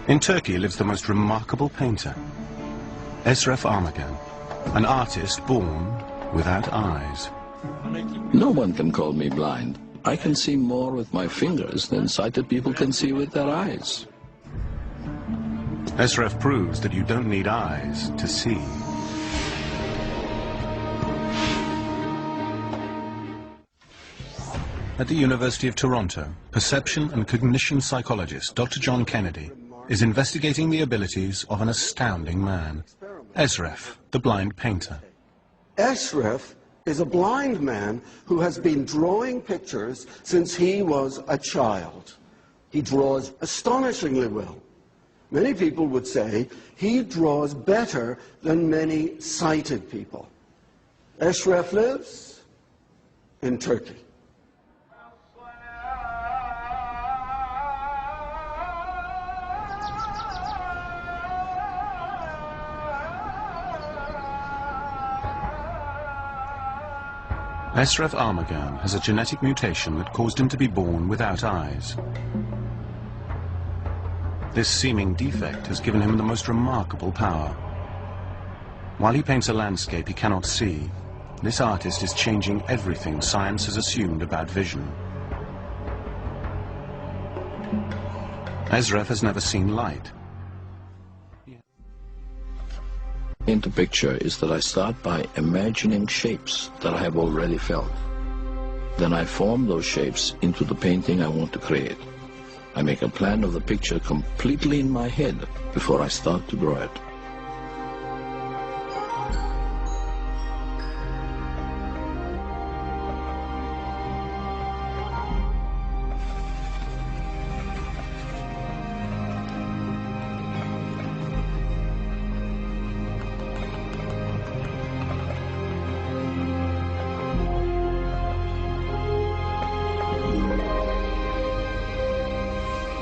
In Turkey lives the most remarkable painter, Esref Armagan, an artist born without eyes. No one can call me blind. I can see more with my fingers than sighted people can see with their eyes. Esref proves that you don't need eyes to see. At the University of Toronto, perception and cognition psychologist Dr. John Kennedy is investigating the abilities of an astounding man, Esref, the blind painter. Esref is a blind man who has been drawing pictures since he was a child. He draws astonishingly well. Many people would say he draws better than many sighted people. Esref lives in Turkey. Esref Armagan has a genetic mutation that caused him to be born without eyes. This seeming defect has given him the most remarkable power. While he paints a landscape he cannot see, this artist is changing everything science has assumed about vision. Esref has never seen light. Into picture is that I start by imagining shapes that I have already felt. Then I form those shapes into the painting I want to create. I make a plan of the picture completely in my head before I start to draw it.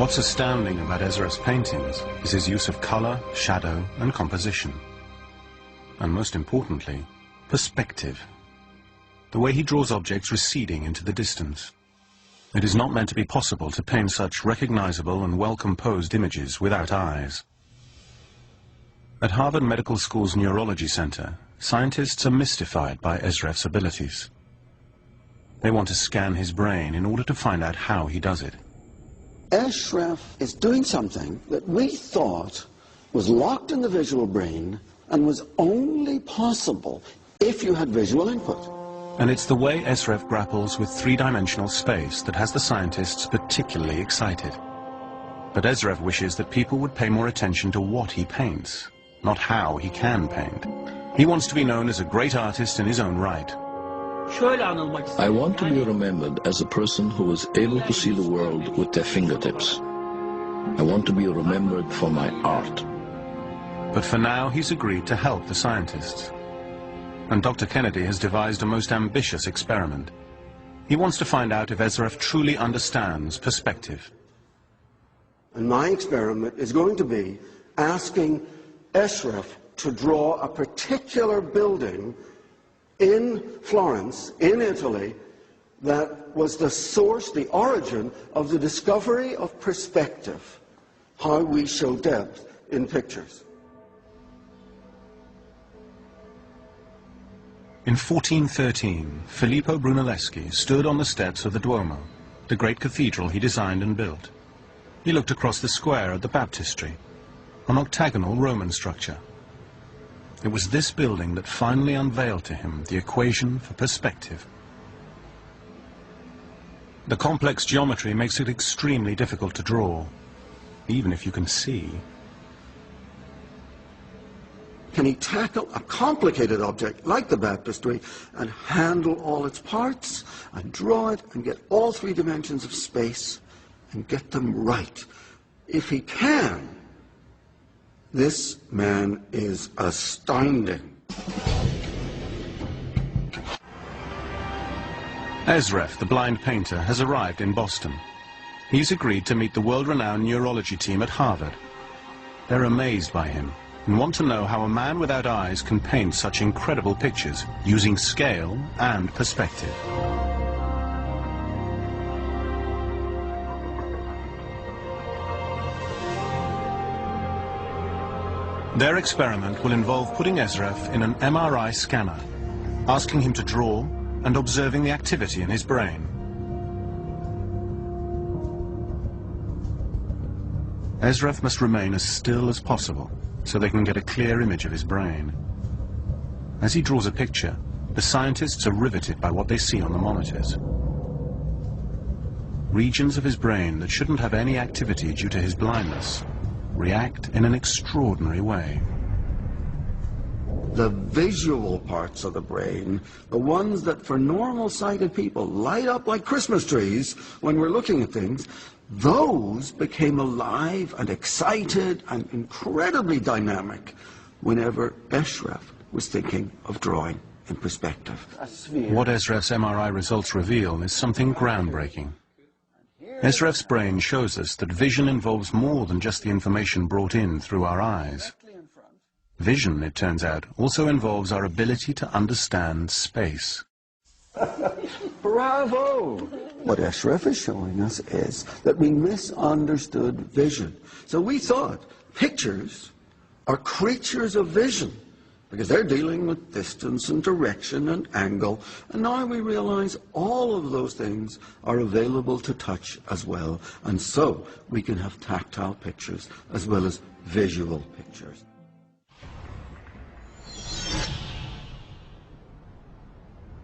What's astounding about Esref's paintings is his use of color, shadow, and composition. And most importantly, perspective. The way he draws objects receding into the distance. It is not meant to be possible to paint such recognizable and well-composed images without eyes. At Harvard Medical School's Neurology Center, scientists are mystified by Esref's abilities. They want to scan his brain in order to find out how he does it. Esref is doing something that we thought was locked in the visual brain and was only possible if you had visual input. And it's the way Esref grapples with three-dimensional space that has the scientists particularly excited. But Esref wishes that people would pay more attention to what he paints, not how he can paint. He wants to be known as a great artist in his own right. I want to be remembered as a person who was able to see the world with their fingertips. I want to be remembered for my art. But for now, he's agreed to help the scientists. And Dr. Kennedy has devised a most ambitious experiment. He wants to find out if Esref truly understands perspective. And my experiment is going to be asking Esref to draw a particular building in Florence, in Italy, that was the source, the origin of the discovery of perspective, how we show depth in pictures. In 1413, Filippo Brunelleschi stood on the steps of the Duomo, the great cathedral he designed and built. He looked across the square at the baptistry, an octagonal Roman structure. It was this building that finally unveiled to him the equation for perspective. The complex geometry makes it extremely difficult to draw, even if you can see. Can he tackle a complicated object like the baptistry and handle all its parts and draw it and get all three dimensions of space and get them right? If he can, this man is astounding. Esref, the blind painter, has arrived in Boston. He's agreed to meet the world-renowned neurology team at Harvard. They're amazed by him and want to know how a man without eyes can paint such incredible pictures using scale and perspective. Their experiment will involve putting Esref in an MRI scanner, asking him to draw and observing the activity in his brain. Esref must remain as still as possible so they can get a clear image of his brain. As he draws a picture, the scientists are riveted by what they see on the monitors. Regions of his brain that shouldn't have any activity due to his blindness react in an extraordinary way. The visual parts of the brain, the ones that for normal-sighted people light up like Christmas trees when we're looking at things, those became alive and excited and incredibly dynamic whenever Esref was thinking of drawing in perspective. What Esref's MRI results reveal is something groundbreaking. Esref's brain shows us that vision involves more than just the information brought in through our eyes. Vision, it turns out, also involves our ability to understand space. Bravo! What Esref is showing us is that we misunderstood vision. So we thought pictures are creatures of vision, because they're dealing with distance and direction and angle, and now we realize all of those things are available to touch as well, and so we can have tactile pictures as well as visual pictures.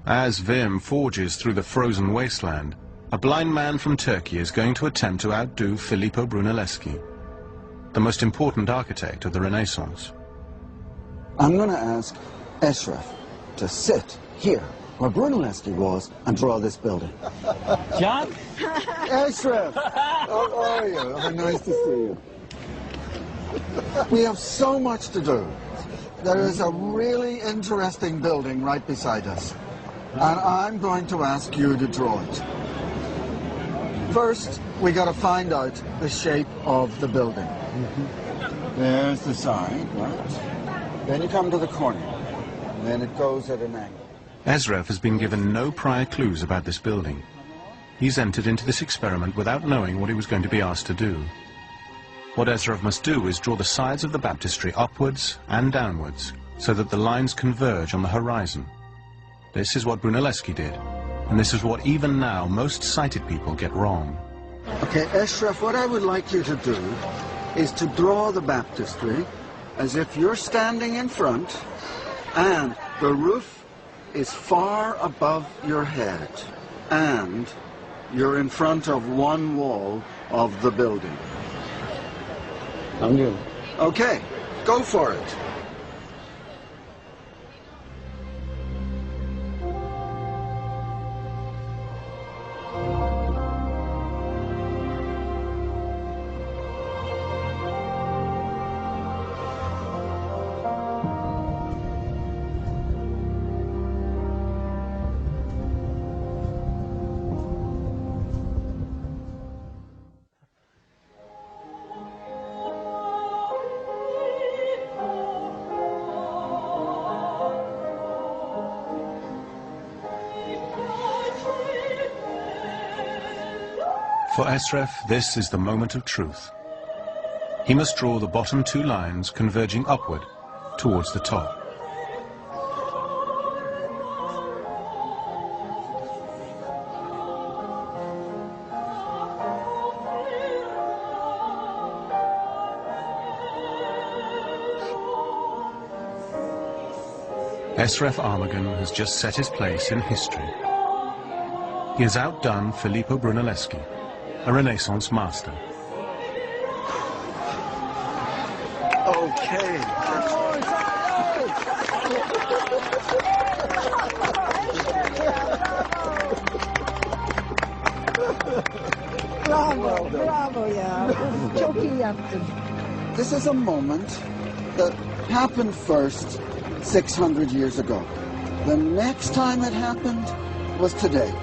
As Wim forges through the frozen wasteland, a blind man from Turkey is going to attempt to outdo Filippo Brunelleschi, the most important architect of the Renaissance. I'm going to ask Esref to sit here where Brunelleschi was and draw this building. John? Esref! How are you? Oh, nice to see you. We have so much to do. There is a really interesting building right beside us, and I'm going to ask you to draw it. First, we got to find out the shape of the building. There's the side, right? Then you come to the corner, and then it goes at an angle. Esref has been given no prior clues about this building. He's entered into this experiment without knowing what he was going to be asked to do. What Esref must do is draw the sides of the baptistry upwards and downwards, so that the lines converge on the horizon. This is what Brunelleschi did, and this is what even now most sighted people get wrong. Okay, Esref, what I would like you to do is to draw the baptistry as if you're standing in front and the roof is far above your head and you're in front of one wall of the building. I'm good. Okay, go for it. For Esref, this is the moment of truth. He must draw the bottom two lines converging upward towards the top. Esref Armagan has just set his place in history. He has outdone Filippo Brunelleschi, a Renaissance master. Okay. Bravo, bravo, yeah. Choki yaptın. This is a moment that happened first 600 years ago. The next time it happened was today.